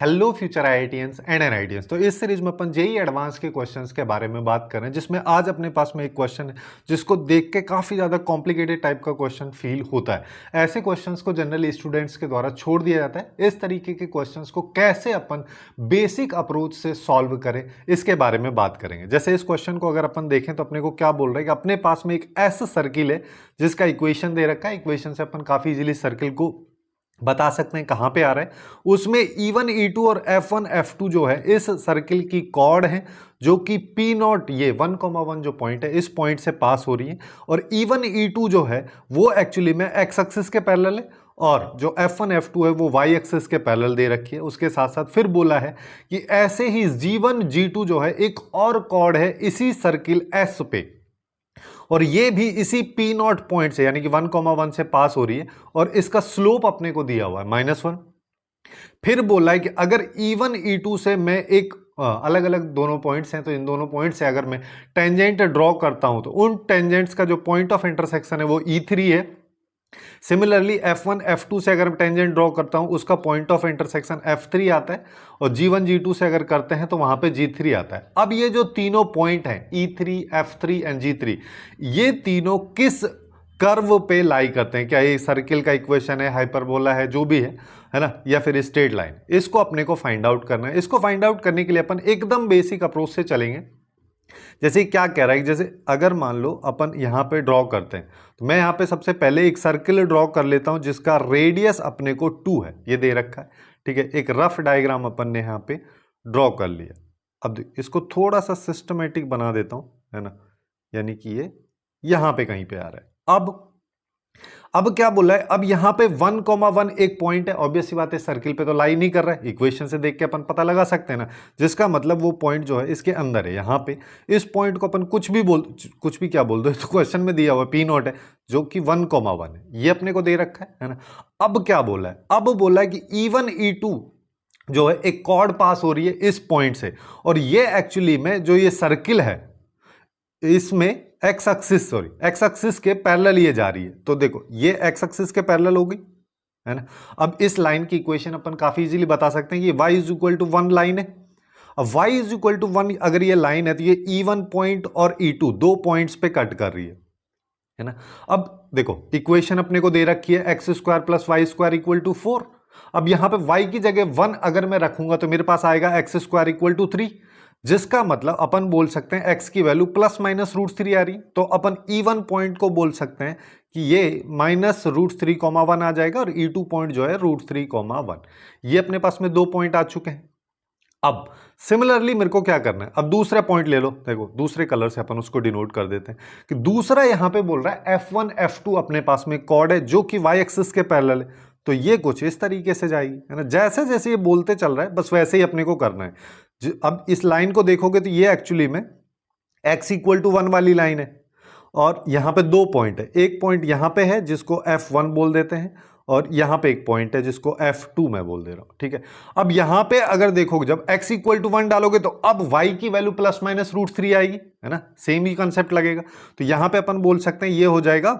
Hello future IITians and NITians. तो इस series में अपन जेईई एडवांस के क्वेश्चंस के बारे में बात कर रहे हैं, जिसमें आज अपने पास में एक क्वेश्चन है जिसको देख के काफ़ी ज़्यादा कॉम्प्लिकेटेड टाइप का क्वेश्चन फील होता है। ऐसे क्वेश्चंस को जनरली स्टूडेंट्स के द्वारा छोड़ दिया जाता है। इस तरीके के क्वेश्चंस को कैसे अपन बेसिक अप्रोच से सॉल्व करें, इसके बारे में बात करेंगे। जैसे इस क्वेश्चन को अगर अपन देखें तो अपने को क्या बोल रहा है कि अपने पास में एक ऐसा सर्किल है जिसका इक्वेशन दे रखा है। इक्वेशन से अपन काफ़ी इजीली सर्किल को बता सकते हैं कहां पे आ रहा है। उसमें E1 E2 और F1 F2 जो है इस सर्किल की कॉर्ड है, जो कि P0 ये 1,1 जो पॉइंट है इस पॉइंट से पास हो रही है। और E1 E2 जो है वो एक्चुअली में x एक्सिस के पैरेलल है, और जो F1 F2 है वो y एक्सिस के पैरेलल दे रखी है। उसके साथ साथ फिर बोला है कि ऐसे ही G1 G2 जो है एक और कॉर्ड है इसी सर्किल S पे, और ये भी इसी P0 पॉइंट से यानी कि 1,1 से पास हो रही है, और इसका स्लोप अपने को दिया हुआ है -1। फिर बोला है कि अगर E1 E2 से मैं एक अलग अलग दोनों पॉइंट्स हैं, तो इन दोनों पॉइंट से अगर मैं टेंजेंट ड्रॉ करता हूं तो उन टेंजेंट्स का जो पॉइंट ऑफ इंटरसेक्शन है वो E3 है। सिमिलरली F1 F2 से अगर टेंजेंट ड्रॉ करता हूं उसका पॉइंट ऑफ इंटरसेक्शन F3 आता है, और G1 G2 से अगर करते हैं तो वहां पे G3 आता है। अब ये जो तीनों पॉइंट हैं E3 F3 एंड G3, ये तीनों किस कर्व पे लाई करते हैं? क्या ये सर्किल का इक्वेशन है, हाइपरबोला है, जो भी है ना, या फिर स्ट्रेट लाइन? इसको अपने को फाइंड आउट करना है। इसको फाइंड आउट करने के लिए अपन एकदम बेसिक अप्रोच से चलेंगे। जैसे क्या कह रहा है, जैसे अगर मान लो अपन यहां पे ड्रॉ करते हैं, तो मैं यहां पे सबसे पहले एक सर्किल ड्रॉ कर लेता हूं जिसका रेडियस अपने को 2 है, ये दे रखा है। ठीक है, एक रफ डायग्राम अपन ने यहां पे ड्रॉ कर लिया। अब इसको थोड़ा सा सिस्टमेटिक बना देता हूं, है ना, यानी कि ये यहां पे कहीं पे आ रहा है। अब क्या बोला है, अब यहां पे 1,1 एक पॉइंट है। ऑब्वियस सी बात है, सर्किल पे तो लाई नहीं कर रहा है, इक्वेशन से देख के अपन पता लगा सकते हैं ना, जिसका मतलब वो पॉइंट जो है इसके अंदर है। यहां पे इस पॉइंट को अपन कुछ भी क्या बोल दो, तो क्वेश्चन में दिया हुआ P0 है जो कि 1,1 है, ये अपने को दे रखा है ना। अब क्या बोला है, अब बोला है कि E1 E2 जो है एक कॉर्ड पास हो रही है इस पॉइंट से, और ये एक्चुअली में जो ये सर्किल है इसमें एक्स एक्सिस के पैरेलल ये जा रही है। तो देखो ये एक्स एक्सिस के पैरेलल होगी, है ना। अब इस लाइन की इक्वेशन अपन काफी इजीली बता सकते हैं कि y is equal to 1 line है। अब y इज इक्वल टू 1 अगर ये लाइन है तो ये E1 पॉइंट और E2 दो पॉइंट्स पे कट कर रही है ना। अब देखो इक्वेशन अपने को दे रखी है x² plus y² equal to 4। अब यहां पे y की जगह 1 अगर मैं रखूंगा तो मेरे पास आएगा x² इक्वल टू 3, जिसका मतलब अपन बोल सकते हैं x की वैल्यू +-√3 आ रही। तो अपन E1 पॉइंट को बोल सकते हैं कि ये -√3,1 आ जाएगा, और E2 पॉइंट जो है √3,1। ये अपने पास में दो पॉइंट आ चुके हैं। अब सिमिलरली मेरे को क्या करना है, अब दूसरा पॉइंट ले लो। देखो दूसरे कलर से अपन उसको डिनोट कर देते हैं कि दूसरा यहां पे बोल रहा है F1 F2 अपने पास में कॉर्ड है जो कि y एक्सिस के पैरेलल है। तो ये कुछ इस तरीके से जाएगी, है ना। जैसे जैसे ये बोलते चल रहा है बस वैसे ही अपने को करना है। अब इस लाइन को देखोगे तो ये एक्चुअली में x इक्वल टू 1 वाली लाइन है, और यहां पे दो पॉइंट है। एक पॉइंट यहां पे है जिसको F1 बोल देते हैं, और यहां पे एक पॉइंट है जिसको F2 मैं बोल दे रहा हूं। ठीक है, अब यहां पे अगर देखोगे जब x इक्वल टू 1 डालोगे तो अब y की वैल्यू +-√3 आएगी, है ना। सेम ही कंसेप्ट लगेगा। तो यहां पे अपन बोल सकते हैं ये हो जाएगा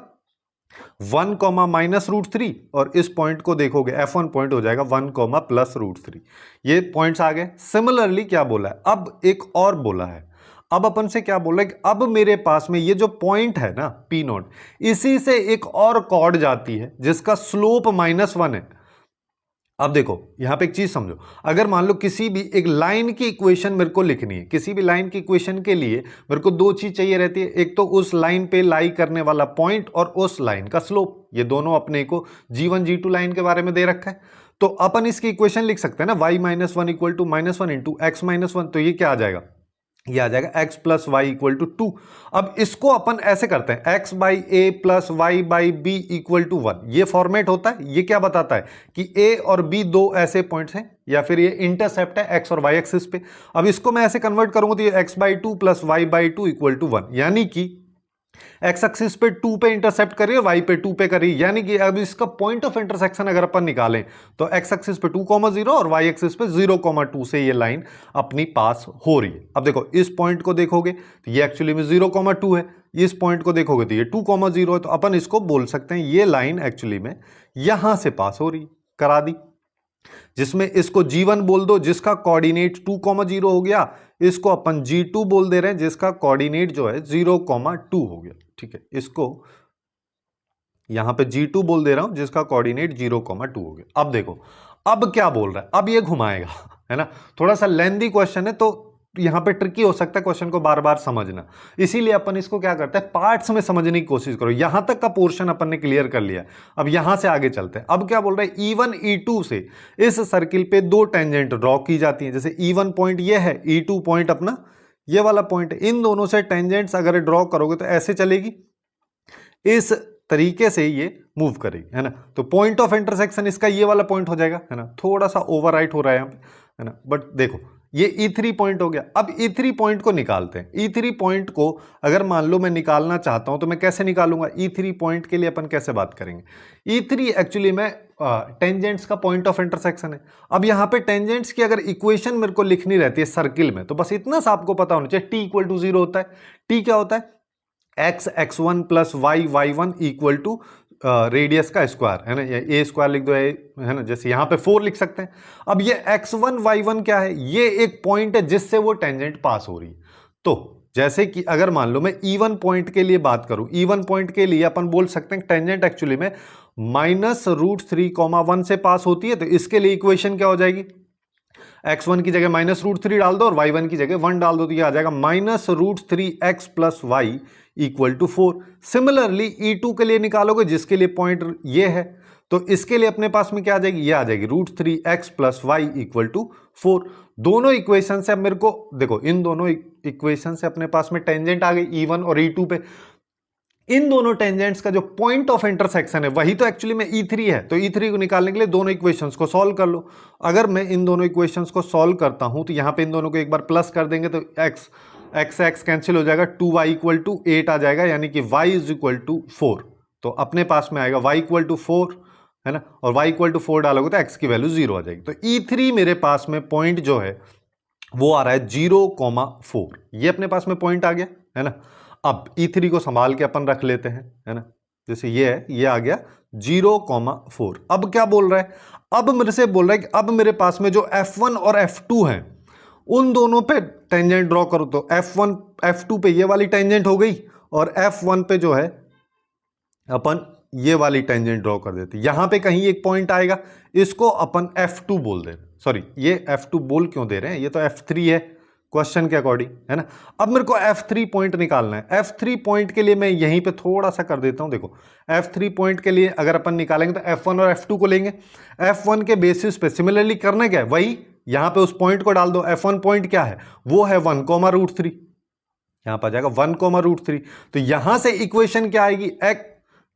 1, -√3, और इस पॉइंट को देखोगे F1 पॉइंट हो जाएगा 1, +√3। ये पॉइंट्स आ गए। सिमिलरली क्या बोला है, अब एक और बोला है। अब अपन से क्या बोला है कि अब मेरे पास में ये जो पॉइंट है ना P0, इसी से एक और कॉर्ड जाती है जिसका स्लोप -1 है। अब देखो यहां पे एक चीज समझो, अगर मान लो किसी भी एक लाइन की इक्वेशन मेरे को लिखनी है, किसी भी लाइन की इक्वेशन के लिए मेरे को दो चीज चाहिए रहती है। एक तो उस लाइन पे लाई करने वाला पॉइंट और उस लाइन का स्लोप। ये दोनों अपने को G1 G2 लाइन के बारे में दे रखा है। तो अपन इसकी इक्वेशन लिख सकते हैं ना, y-1 equal to -1 into x-1। तो ये क्या आ जाएगा, ये आ जाएगा x plus y equal to 2। अब इसको अपन ऐसे करते हैं x by a plus y by b equal to 1। ये फॉर्मेट होता है। ये क्या बताता है कि a और b दो ऐसे पॉइंट्स हैं, या फिर ये इंटरसेप्ट है x और y एक्सिस पे। अब इसको मैं ऐसे कन्वर्ट करूंगा तो ये x by 2 plus y by 2 equal to 1, यानी कि एक्स एक्सिस पे 2 पे इंटरसेप्ट करिए, वाई पे 2 पे करिए, यानी कि अब इसका पॉइंट ऑफ इंटरसेक्शन अगर अपन निकालें तो एक्स एक्सिस पे 2,0 और वाई एक्सिस पे 0,2 से ये लाइन अपनी पास हो रही है। अब देखो इस पॉइंट को देखोगे तो ये एक्चुअली में 0,2 है, इस पॉइंट को देखोगे तो ये 2,0 है। तो अपन इसको बोल सकते हैं ये लाइन एक्चुअली में यहां से पास हो रही, करा दी। जिसमें इसको G1 बोल दो जिसका कोऑर्डिनेट 2,0 हो गया, इसको अपन G2 बोल दे रहे हैं जिसका कोऑर्डिनेट जो है 0,2 हो गया। ठीक है, इसको यहां पे G2 बोल दे रहा हूं जिसका कोऑर्डिनेट 0,2 हो गया। अब देखो अब क्या बोल रहा है, अब ये घुमाएगा, है ना, थोड़ा सा लेंथी क्वेश्चन है तो यहां पे ट्रिकी हो सकता है क्वेश्चन को बार बार समझना, इसीलिए अपन इसको क्या करते हैं पार्ट्स में समझने की कोशिश करो। यहां तक का पोर्शन अपन ने क्लियर कर लिया, अब यहां से आगे चलते हैं। अब क्या बोल रहे हैं E1 E2 से इस सर्किल पे दो टेंजेंट ड्रॉ की जाती हैं, जैसे E1 पॉइंट ये है, E2 पॉइंट अपना ये वाला पॉइंट है, इन दोनों से टेंजेंट्स अगर ड्रॉ करोगे तो ऐसे चलेगी, इस तरीके से ये मूव करेगी, है ना। तो पॉइंट ऑफ इंटरसेक्शन इसका ये वाला पॉइंट हो जाएगा, है ना, थोड़ा सा ओवरराइट हो रहा है यहाँ पे, है ना, बट देखो ये E3 पॉइंट हो गया। अब E3 पॉइंट को निकालते हैं। E3 पॉइंट को अगर मान लो मैं निकालना चाहता हूं तो मैं कैसे निकालूंगा, E3 पॉइंट के लिए अपन कैसे बात करेंगे। E3 एक्चुअली में टेंजेंट्स का पॉइंट ऑफ इंटरसेक्शन है। अब यहां पे टेंजेंट्स की अगर इक्वेशन मेरे को लिखनी रहती है सर्किल में, तो बस इतना सा आपको पता होना चाहिए, T इक्वल टू 0 होता है। T क्या होता है, x1 plus y1 equal to radius का स्क्वायर, है ना, या ए स्क्वायर लिख दो, है ना, जैसे यहां पे 4 लिख सकते हैं। अब ये x1 y1 क्या है, ये एक पॉइंट है जिससे वो टेंजेंट पास हो रही है। तो जैसे कि अगर मान लो मैं E1 पॉइंट के लिए बात करूं, E1 पॉइंट के लिए अपन बोल सकते हैं टेंजेंट एक्चुअली में -√3,1 से पास होती है। तो इसके लिए इक्वेशन क्या हो जाएगी, x1 की जगह -√3 डाल दो और y1 की जगह 1 डाल दो, तो ये आ जाएगा -√3x plus y equal to 4। Similarly E2 के लिए निकालोगे जिसके लिए पॉइंट ये है, तो इसके लिए अपने पास में क्या आ जाएगी, ये आ जाएगी √3x plus y equal to 4। दोनों इक्वेशन से अब मेरे को देखो, इन दोनों इक्वेशन से अपने पास में टेंजेंट आ गई E1 और E2 पे। इन दोनों टेंजेंट्स का जो पॉइंट ऑफ इंटरसेक्शन है वही तो एक्चुअली में E3 है। तो E3 को निकालने के लिए दोनों इक्वेशंस को सॉल्व कर लो। अगर मैं इन दोनों इक्वेशंस को सॉल्व करता हूं तो यहां पे इन दोनों को एक बार प्लस कर देंगे तो x कैंसिल हो जाएगा, 2y इक्वल टू 8 आ जाएगा, यानी कि y इज इक्वल टू 4। तो अपने पास में आएगा y इक्वल टू 4, है ना, और y इक्वल टू 4 डालोगे तो x की वैल्यू 0 आ जाएगी। तो E3 मेरे पास में पॉइंट जो है वो आ रहा है 0,4, ये अपने पास में पॉइंट आ गया, है ना। अब E3 को संभाल के अपन रख लेते हैं, है ना, जैसे ये है, ये आ गया 0,4। अब क्या बोल रहा है, अब मेरे से बोल रहा है कि अब मेरे पास में जो F1 और F2 हैं उन दोनों पे टेंजेंट ड्रॉ करो। तो F1 F2 पे ये वाली टेंजेंट हो गई और F1 पे जो है अपन ये वाली टेंजेंट ड्रॉ कर देते। यहां पे कहीं एक पॉइंट आएगा, इसको अपन F2 बोल दे, सॉरी ये F2 बोल क्यों दे रहे हैं, ये तो F3 है क्वेश्चन के अकॉर्डिंग, है ना। अब मेरे को F3 पॉइंट निकालना है। F3 पॉइंट के लिए मैं यहीं पे थोड़ा सा कर देता हूं। देखो F3 पॉइंट के लिए अगर अपन निकालेंगे तो F1 और F2 को लेंगे, F1 के बेसिस पे सिमिलरली करना क्या है, वही यहां पे उस पॉइंट को डाल दो। F1 पॉइंट क्या है, वो है 1,√3, यहां पर आ जाएगा 1,√3। तो यहां से इक्वेशन क्या आएगी,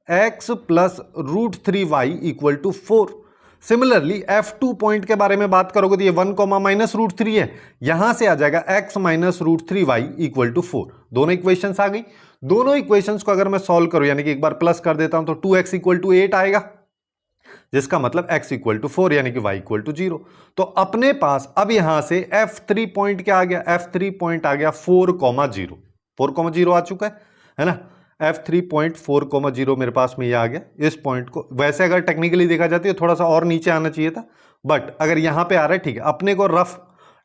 x plus √3y equal to 4। Similarly F2 point के बारे में बात करोगे तो ये 1, -√3 है, यहां से आ जाएगा x minus √3y equal to 4। दोनों इक्वेशंस आ गई। दोनों इक्वेशंस को अगर मैं सॉल्व करूं, यानी कि एक बार प्लस कर देता हूं, तो 2x इक्वल टू 8 आएगा, जिसका मतलब x इक्वल टू 4 यानी कि y इक्वल टू 0। तो अपने पास अब यहां से F3 पॉइंट क्या आ गया, F3 पॉइंट आ गया 4,0, 4,0 आ चुका है ना। F3 पॉइंट 4,0 मेरे पास में ये आ गया। इस पॉइंट को वैसे अगर टेक्निकली देखा जाती है थोड़ा सा और नीचे आना चाहिए था, बट अगर यहां पे आ रहा है ठीक है, अपने को रफ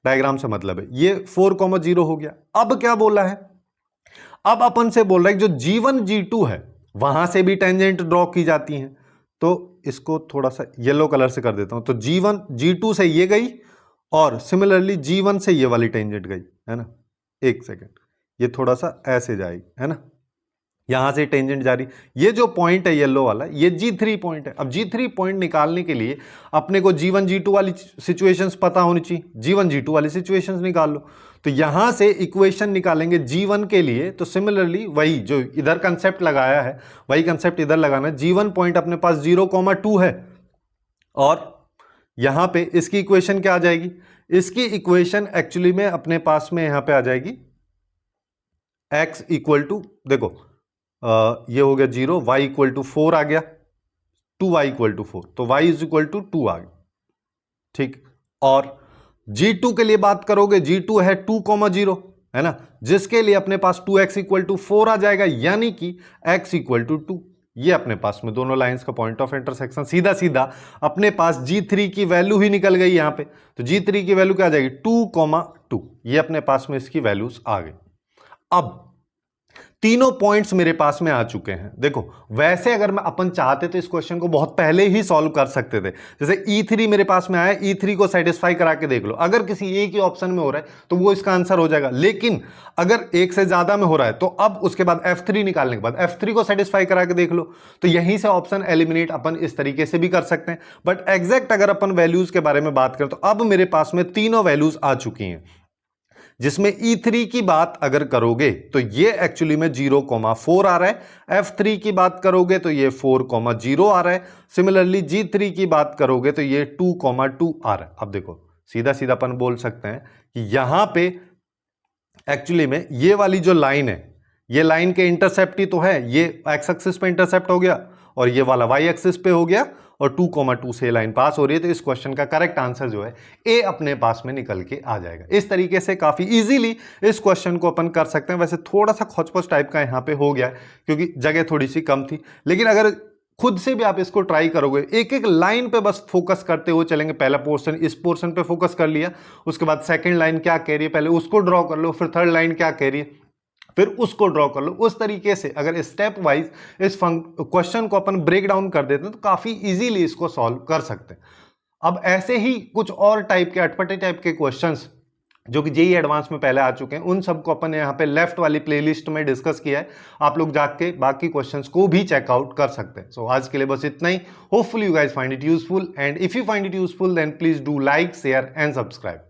डायग्राम से मतलब है। ये 4,0 हो गया। अब क्या बोला है, अब अपन से बोल रहा है जो G1 G2 है वहां से भी टेंजेंट ड्रॉ की जाती हैं। तो इसको थोड़ा सा येलो कलर से कर देता हूं। तो G1 G2 से ये गई और सिमिलरली G1 से ये वाली टेंजेंट गई, है ना। एक सेकेंड, ये थोड़ा सा ऐसे जाएगी, है ना, यहां से टेंजेंट जारी। ये जो पॉइंट है येलो वाला, ये G3 पॉइंट है। अब G3 पॉइंट निकालने के लिए अपने को G1 G2 वाली सिचुएशंस पता होनी चाहिए। G1 G2 वाली सिचुएशंस निकाल लो। तो यहां से इक्वेशन निकालेंगे G1 के लिए, तो सिमिलरली वही जो इधर कंसेप्ट लगाया है वही कंसेप्ट इधर लगाना है। G1 पॉइंट अपने पास 0,2 है और यहां पे इसकी इक्वेशन क्या आ जाएगी, इसकी इक्वेशन एक्चुअली में अपने पास में यहां पे आ जाएगी x इक्वल टू, देखो ये हो गया 0, y इक्वल टू 4 आ गया, 2y इक्वल टू 4, तो y इज इक्वल टू 2 आ गया, ठीक। और G2 के लिए बात करोगे, G2 है 2,0, है ना, जिसके लिए अपने पास 2x इक्वल टू 4 आ जाएगा, यानी कि x इक्वल टू 2। ये अपने पास में दोनों लाइंस का पॉइंट ऑफ इंटरसेक्शन, सीधा सीधा अपने पास G3 की वैल्यू ही निकल गई यहां पे। तो G3 की वैल्यू क्या आ जाएगी 2,2, ये अपने पास में इसकी वैल्यूज आ गई। अब तीनों पॉइंट्स मेरे पास में आ चुके हैं। देखो वैसे अगर मैं अपन चाहते तो इस क्वेश्चन को बहुत पहले ही सॉल्व कर सकते थे। जैसे E3 मेरे पास में आया, E3 को सेटिस्फाई करा के देख लो, अगर किसी एक ही ऑप्शन में हो रहा है तो वो इसका आंसर हो जाएगा। लेकिन अगर एक से ज्यादा में हो रहा है तो अब उसके बाद F3 निकालने के बाद F3 को सेटिस्फाई करा के देख लो, तो यहीं से ऑप्शन एलिमिनेट अपन इस तरीके से भी कर सकते हैं। बट एग्जैक्ट अगर अपन वैल्यूज के बारे में बात करें तो अब मेरे पास में तीनों वैल्यूज आ चुकी हैं, जिसमें E3 की बात अगर करोगे तो ये एक्चुअली में 0,4 आ रहा है, F3 की बात करोगे तो ये 4,0 आ रहा है, सिमिलरली G3 की बात करोगे तो ये 2,2 आ रहा है। अब देखो सीधा सीधा अपन बोल सकते हैं कि यहां पे एक्चुअली में ये वाली जो लाइन है, ये लाइन के इंटरसेप्ट ही तो है, ये एक्स एक्सिस पे इंटरसेप्ट हो गया और ये वाला वाई एक्सिस पे हो गया और 2,2 से लाइन पास हो रही है। तो इस क्वेश्चन का करेक्ट आंसर जो है ए अपने पास में निकल के आ जाएगा। इस तरीके से काफी इजीली इस क्वेश्चन को अपन कर सकते हैं। वैसे थोड़ा सा खोचपोच टाइप का यहाँ पे हो गया है क्योंकि जगह थोड़ी सी कम थी, लेकिन अगर खुद से भी आप इसको ट्राई करोगे, एक एक लाइन पे बस फोकस करते हुए चलेंगे। पहला पोर्शन इस पोर्शन पे फोकस कर लिया, उसके बाद सेकंड लाइन क्या कह रही है पहले उसको ड्रॉ कर लो, फिर थर्ड लाइन क्या कह रही है फिर उसको ड्रॉ कर लो। उस तरीके से अगर स्टेप वाइज इस क्वेश्चन को अपन ब्रेक डाउन कर देते हैं तो काफी इजीली इसको सॉल्व कर सकते हैं। अब ऐसे ही कुछ और टाइप के अटपटे टाइप के क्वेश्चंस जो कि जेईई एडवांस में पहले आ चुके हैं, उन सबको अपन यहाँ पे लेफ्ट वाली प्लेलिस्ट में डिस्कस किया है। आप लोग जाके बाकी क्वेश्चंस को भी चेकआउट कर सकते हैं। सो आज के लिए बस इतना ही। Hopefully you guys find it useful, and if you find it useful then please do like, share and subscribe.